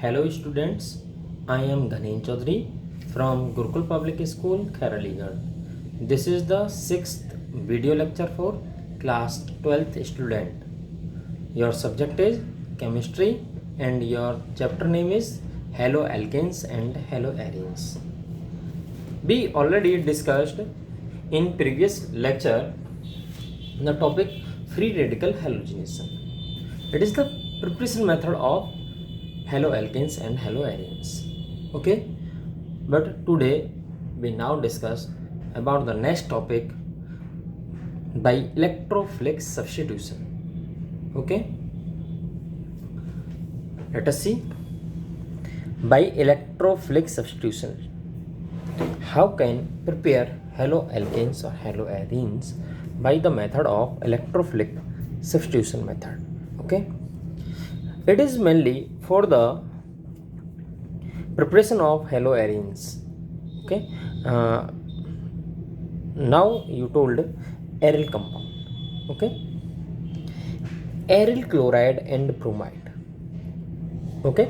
Hello students, I am Dhanen Chaudhary from Gurukul Public School, Khairaligarh. This is the 6th video lecture for class 12th student. Your subject is chemistry and your chapter name is haloalkanes and haloarenes. We already discussed in previous lecture the topic free radical halogenation. It is the preparation method of haloalkanes and haloarenes. Okay, but today we now discuss about the next topic by electrophilic substitution. Okay, let us see. By electrophilic substitution, how can prepare haloalkanes or haloarenes by the method of electrophilic substitution method. Okay, it is mainly for the preparation of haloarenes. Okay, now you told aryl compound. Okay, aryl chloride and bromide. Okay,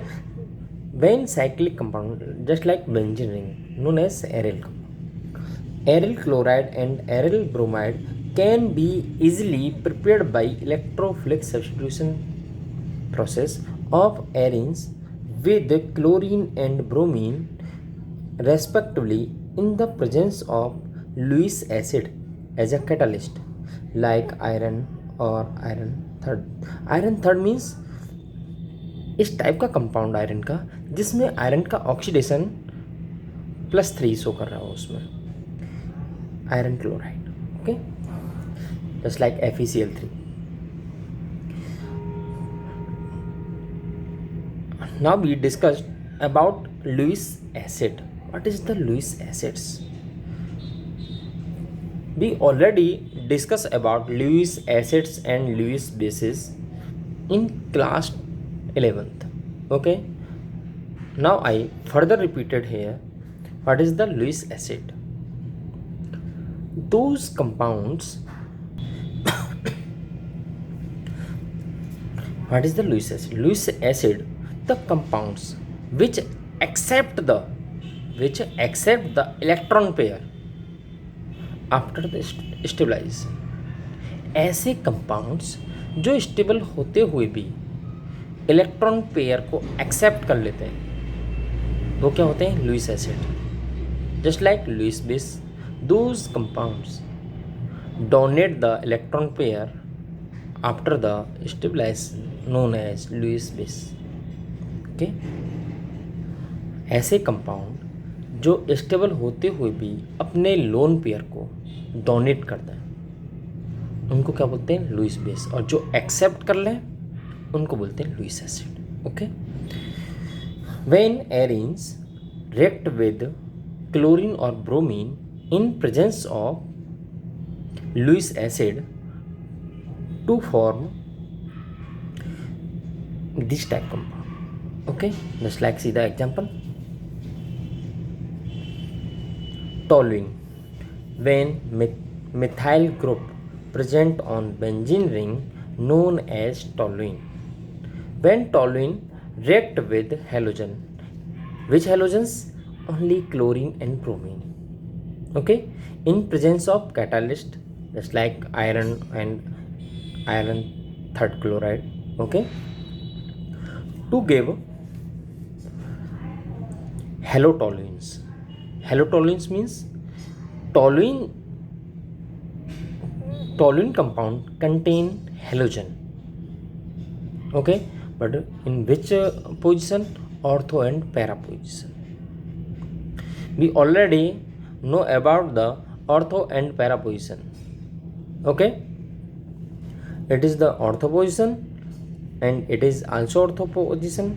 when cyclic compound just like benzene ring known as aryl compound, aryl chloride and aryl bromide can be easily prepared by electrophilic substitution process of arenes with chlorine and bromine respectively in the presence of Lewis acid as a catalyst like iron or iron third. Iron third means इस type का compound iron का जिसमें iron का oxidation +3 show कर रहा हो उसमें iron chloride. Okay, just like FeCl3. Now we discussed about Lewis acid. What is the Lewis acids? We already discussed about Lewis acids and Lewis bases in class 11th. Okay, now I further repeated here what is the Lewis acid. Those compounds what is the Lewis acid? Lewis acid, the compounds which accept the electron pair after the stabilization. ऐसे compounds जो stable होते हुए भी electron pair को accept कर लेते हैं वो क्या होते हैं? Lewis acid. Just like Lewis base, those compounds donate the electron pair after the stabilization known as Lewis base. Okay, ऐसे कंपाउंड जो स्टेबल होते हुए भी अपने लोन पेयर को डोनेट करते हैं उनको क्या बोलते हैं? Lewis base. और जो एक्सेप्ट कर लें उनको बोलते हैं Lewis acid. Okay, when arenes react with chlorine और bromine in presence of Lewis acid to form this type compound. Okay, just like see the example. Toluene. When methyl group present on benzene ring known as toluene. When toluene react with halogen, which halogens? Only chlorine and bromine. Okay, in presence of catalyst just like iron and iron third chloride. Okay, to give halotoluenes. Halotoluenes means toluene compound contain halogen. Okay, but in which position? Ortho and para position. We already know about the ortho and para position. Okay, it is the ortho position and it is also ortho position.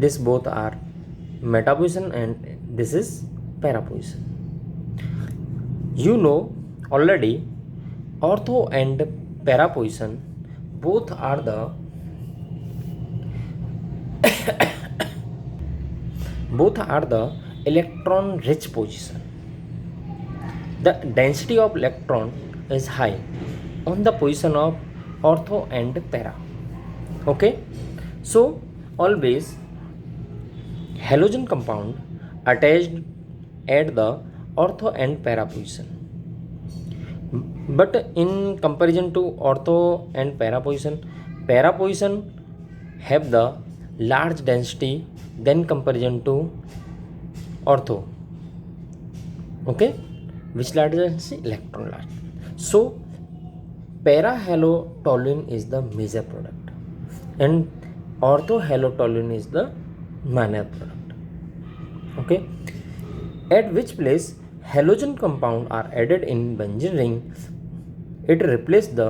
This both are meta position and this is para position. You know already ortho and para position both are the electron rich position. The density of electron is high on the position of ortho and para. Okay, so always halogen compound attached at the ortho and para position. But in comparison to ortho and para position have the large density than comparison to ortho. Okay, which large density? Electron large. So para halotoluene is the major product and ortho halotoluene is the minor product. Okay, at which place halogen compound are added in benzene ring, it replaces the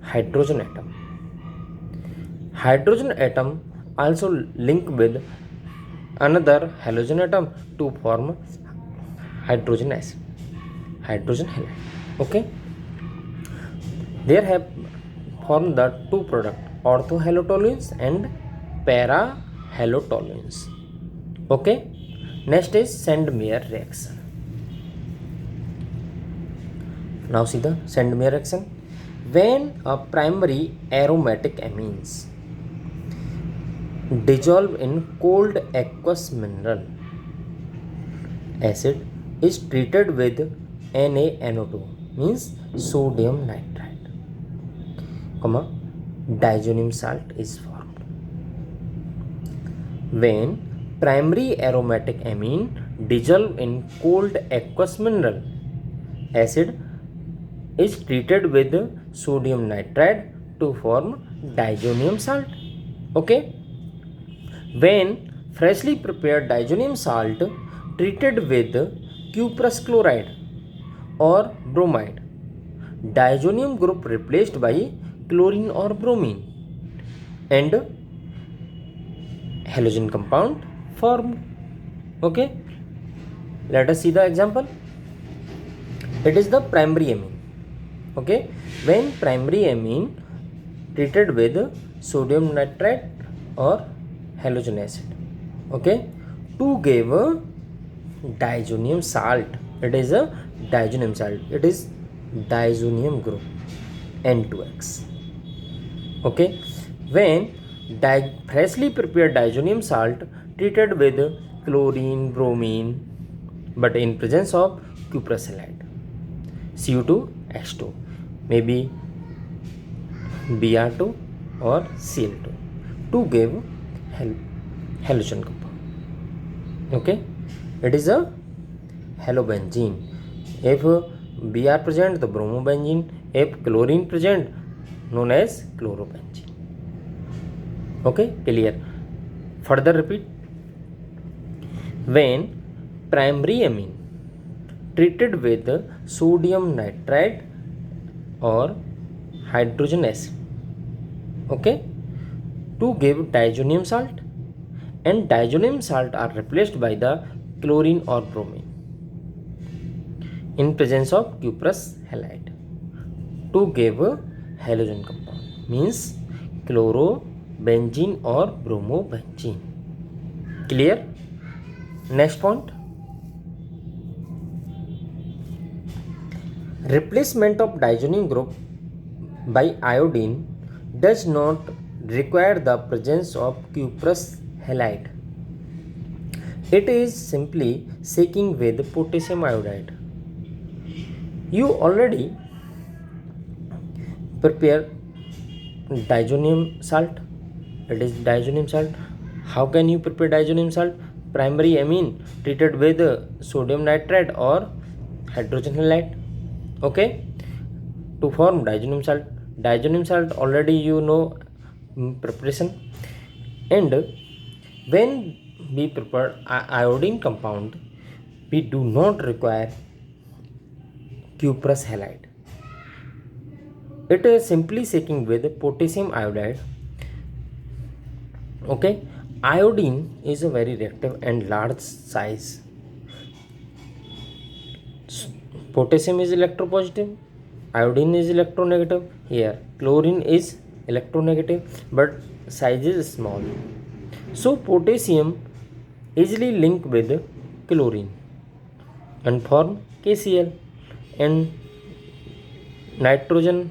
hydrogen atom. Hydrogen atom also link with another halogen atom to form hydrogen acid, hydrogen halide. Okay, there have formed the two product ortho halotoluenes and para halotoluenes. Okay, next is Sandmeyer reaction. Now see the Sandmeyer reaction. When a primary aromatic amines dissolve in cold aqueous mineral acid is treated with NaNO2 means sodium nitrite, diazonium salt is formed. When primary aromatic amine dissolve in cold aqueous mineral acid is treated with sodium nitrite to form diazonium salt. Okay, when freshly prepared diazonium salt treated with cuprous chloride or bromide, diazonium group replaced by chlorine or bromine and halogen compound formed. Okay, let us see the example. It is the primary amine. Okay, when primary amine treated with sodium nitrite or halogen acid, okay, to give a diazonium salt, it is a diazonium salt, it is diazonium group N2X. Okay, when freshly prepared diazonium salt treated with chlorine, bromine, but in presence of cuprous halide, Cu2H2, maybe Br2 or Cl2 to give halogen compound. Okay, it is a halobenzene. If Br present, the bromobenzene. If chlorine present, known as chlorobenzene. Okay, clear. Further repeat. When primary amine treated with sodium nitrite or hydrogen acid, okay, to give diazonium salt, and diazonium salt are replaced by the chlorine or bromine in presence of cuprous halide to give halogen compound means chlorobenzene or bromobenzene. Clear? Next point. Replacement of diazonium group by iodine does not require the presence of cuprous halide. It is simply shaking with potassium iodide. You already prepare diazonium salt. It is diazonium salt. How can you prepare diazonium salt? Primary amine treated with sodium nitrite or hydrogen halide. Okay, to form diazonium salt. Diazonium salt already you know preparation. And when we prepare iodine compound, we do not require cuprous halide. It is simply shaking with potassium iodide. Okay, iodine is a very reactive and large size. Potassium is electropositive, iodine is electronegative. Here chlorine is electronegative, but size is small. So potassium easily link with chlorine and form KCl, and nitrogen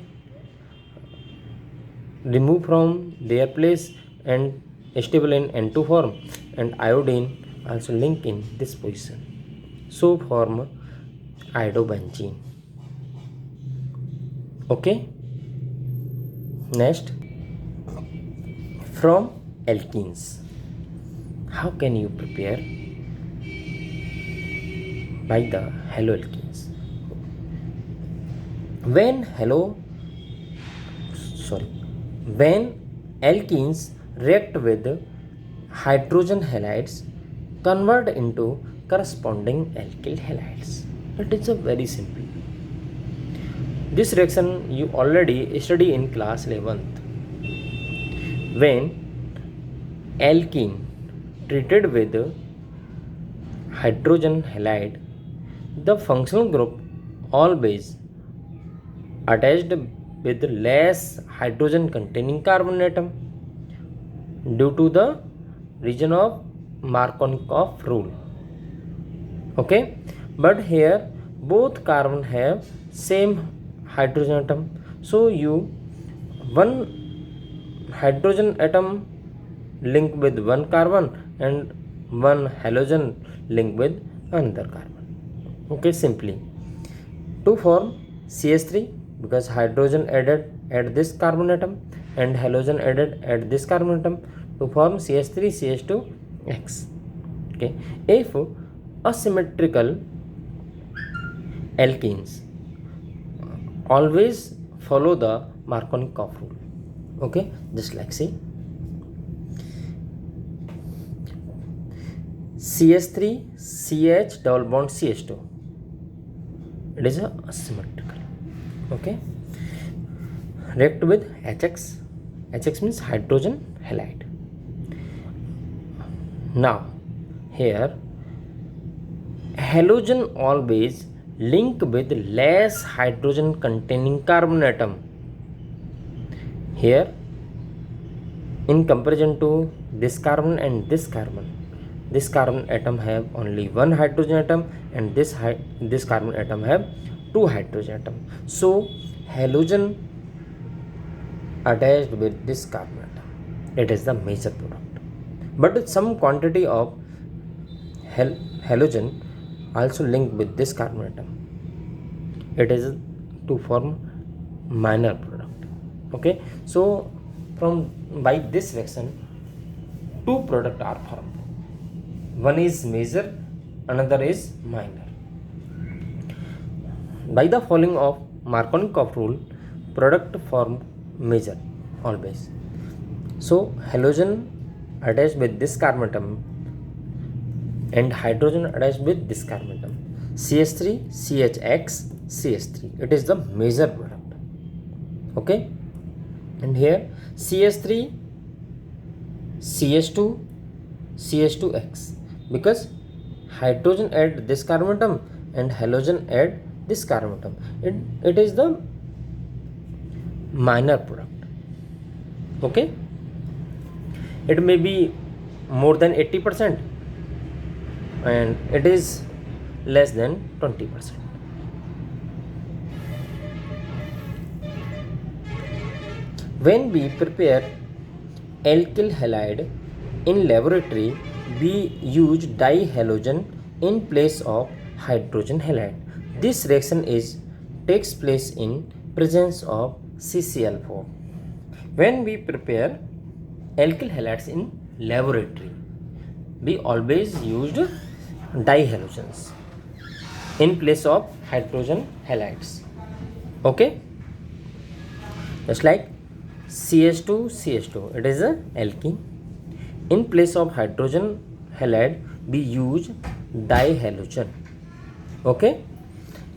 remove from their place and stable in N2 form, and iodine also link in this position, so form iodobenzene. Okay, next, from alkenes, how can you prepare? By the haloalkenes. When alkenes react with hydrogen halides, convert into corresponding alkyl halides. It is a very simple. This reaction you already study in class 11th. When alkene treated with hydrogen halide, the functional group always attached with less hydrogen containing carbon atom due to the reason of Markovnikov rule. Okay, but here both carbon have same hydrogen atom, so you one hydrogen atom link with one carbon and one halogen link with another carbon. Okay, simply to form CH3, because hydrogen added at this carbon atom and halogen added at this carbon atom to form CH3 CH2X. Okay, if asymmetrical alkenes always follow the Markovnikov rule. Okay, just like say CH3 CH double bond CH2, it is a asymmetrical. Okay, react with HX means hydrogen halide. Now here halogen always link with less hydrogen containing carbon atom. Here in comparison to this carbon and this carbon atom have only one hydrogen atom and this carbon atom have two hydrogen atom. So halogen attached with this carbon atom, it is the major product. But some quantity of halogen also linked with this carbon atom, it is to form minor product. Okay, so by this reaction two products are formed. One is major, another is minor. By the following of Markovnikov rule, product form major always. So halogen attached with this carbon atom and hydrogen attached with this carbon atom, CH3 CHX CH3, it is the major product. Okay, and here CH3 CH2 CH2X, because hydrogen add this carbon atom and halogen add this carbon atom, it is the minor product. Okay, it may be more than 80% and it is less than 20%. When we prepare alkyl halide in laboratory, we use dihalogen in place of hydrogen halide. This reaction takes place in presence of CCl4. When we prepare alkyl halides in laboratory, we always used dihalogens in place of hydrogen halides. Okay, just like CH2 it is a alkene. In place of hydrogen halide we use dihalogen. Okay,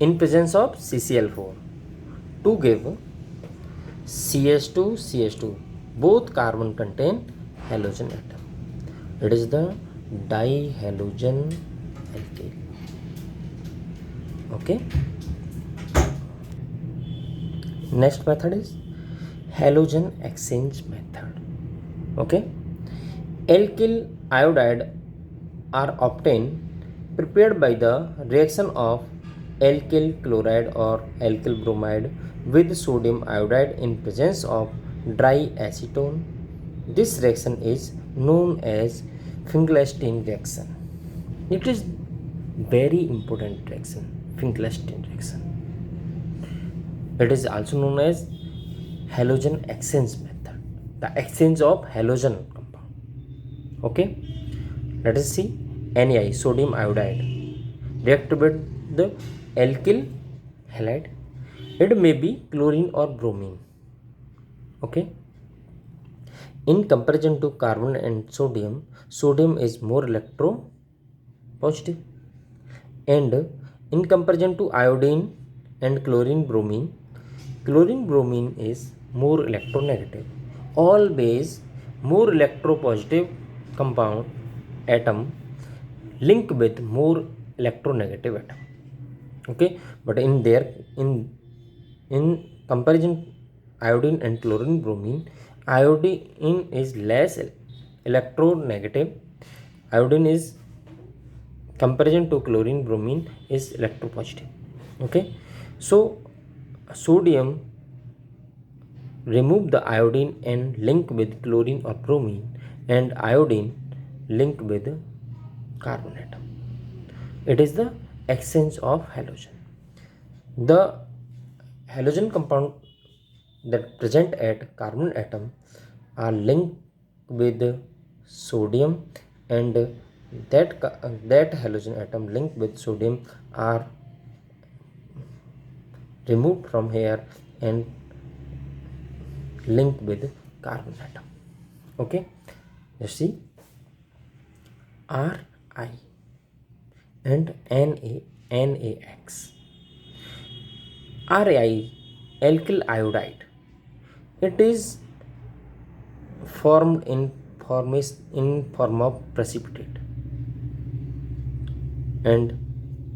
in presence of CCl4 to give CH2 both carbon contain halogen atom. It is the dihalogen alkyl. Okay, next method is halogen exchange method. Okay, alkyl iodide are obtained prepared by the reaction of alkyl chloride or alkyl bromide with sodium iodide in presence of dry acetone. This reaction is known as Finkelstein reaction. It is very important reaction, Finkelstein reaction. It is also known as halogen exchange method, the exchange of halogen compound. Okay, let us see. NaI, sodium iodide, react with the alkyl halide. It may be chlorine or bromine. Okay, in comparison to carbon and sodium, sodium is more electropositive, and in comparison to iodine and chlorine bromine is more electronegative. Always more electropositive compound atom link with more electronegative atom. Okay, but in comparison iodine and chlorine bromine, iodine is less electronegative. Iodine is comparison to chlorine bromine is electropositive. Okay, so sodium remove the iodine and link with chlorine or bromine, and iodine link with carbon atom. It is the exchange of halogen. The halogen compound that present at carbon atom are linked with sodium, and that halogen atom linked with sodium are removed from here and linked with carbon atom. Okay, let's see. Ri and NaX. Ri, alkyl iodide. It is formed in form of precipitate, and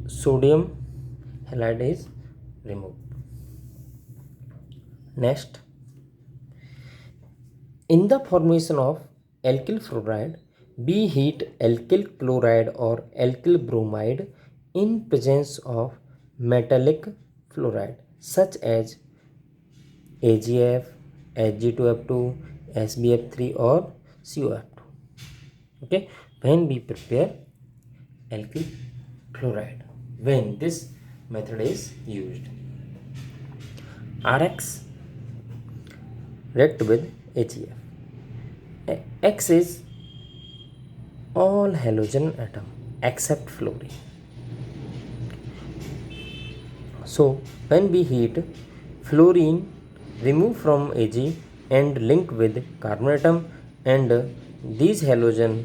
sodium halide is removed. Next, in the formation of alkyl fluoride, we heat alkyl chloride or alkyl bromide in presence of metallic fluoride such as AgF, Hg2F2, SbF3 or COF2. Okay, when we prepare alkyl chloride, when this method is used, Rx react with HEF. X is all halogen atom except fluorine. So when we heat, fluorine remove from Ag and link with carbon atom, and these halogen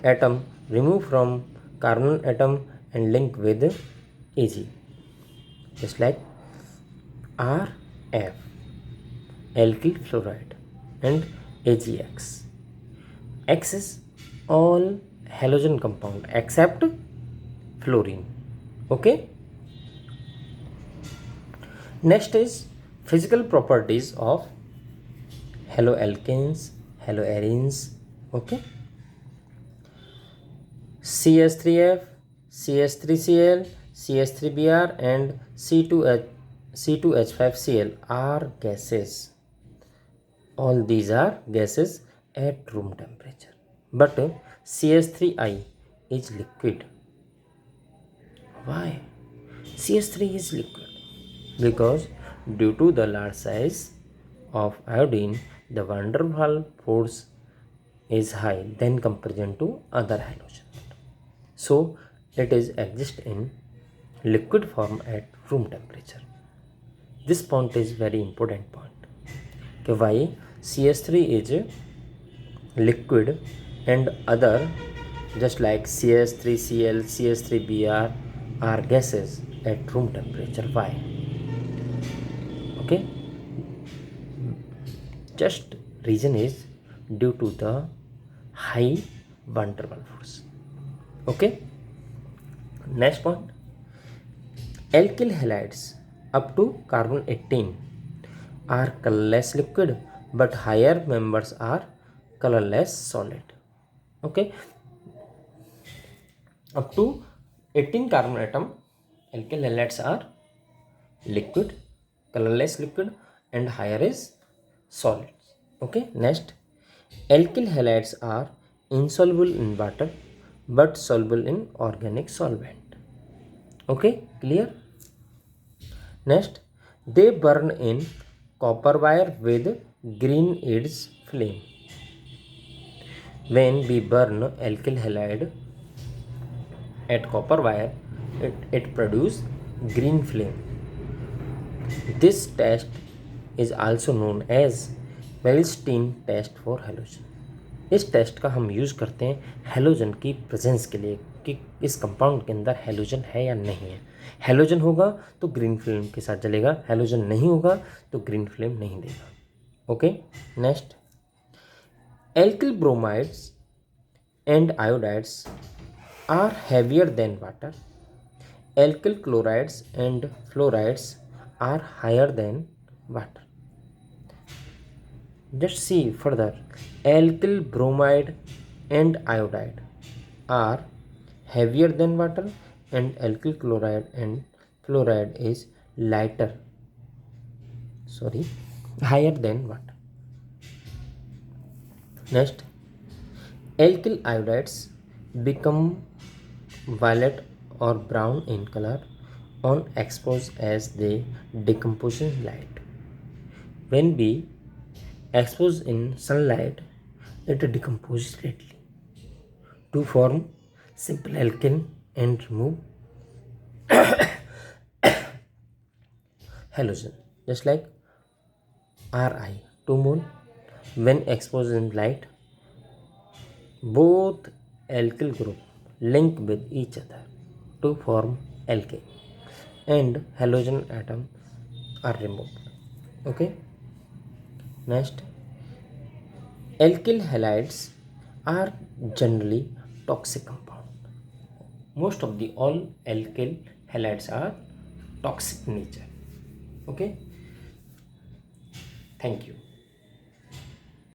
atom remove from carbon atom and link with Ag, just like Rf, alkyl fluoride, and AgX. X is all halogen compound except fluorine. Okay, next is physical properties of haloalkanes, haloarenes. Okay, CS3F, CS3Cl, CS3Br, and C2H5Cl are gases. All these are gases at room temperature, but CS3I is liquid. Why CS3 is liquid? Because due to the large size of iodine, the van der Waals force is high than comparison to other halogen. So it is exist in liquid form at room temperature. This point is very important point. Why CS3 is liquid and other just like CS3Cl, CS3Br are gases at room temperature. Why? Okay, just reason is due to the high van der Waals force. Okay, next point, alkyl halides up to carbon 18 are colorless liquid, but higher members are colorless solid. Okay, up to 18 carbon atom, alkyl halides are liquid, colorless liquid, and higher is solids. Okay, next, Alkyl halides are insoluble in water but soluble in organic solvent. Okay, clear? Next, they burn in copper wire with green its flame. When we burn alkyl halide at copper wire, it produces green flame. This test is also known as Weilstein test for halogen. इस test का हम use करते हैं halogen की presence के लिए कि इस कंपाउंड के अंदर हेलोजन है या नहीं है। हेलोजन होगा तो ग्रीन फ्लेम के साथ जलेगा, हेलोजन नहीं होगा तो ग्रीन फ्लेम नहीं देगा। Okay, next, alkyl bromides and iodides are heavier than water, alkyl chlorides and fluorides are higher than water. Just see further. Alkyl bromide and iodide are heavier than water and alkyl chloride and fluoride is higher than water. Next, alkyl iodides become violet or brown in color on exposed as they decompose in light. When we expose in sunlight, it decomposes readily to form simple alkene and remove halogen, just like Ri, 2 mole. When exposed in light, both alkyl group link with each other to form alkane and halogen atom are removed. Okay, next, alkyl halides are generally toxic compound. Most of the all alkyl halides are toxic nature. Okay, thank you.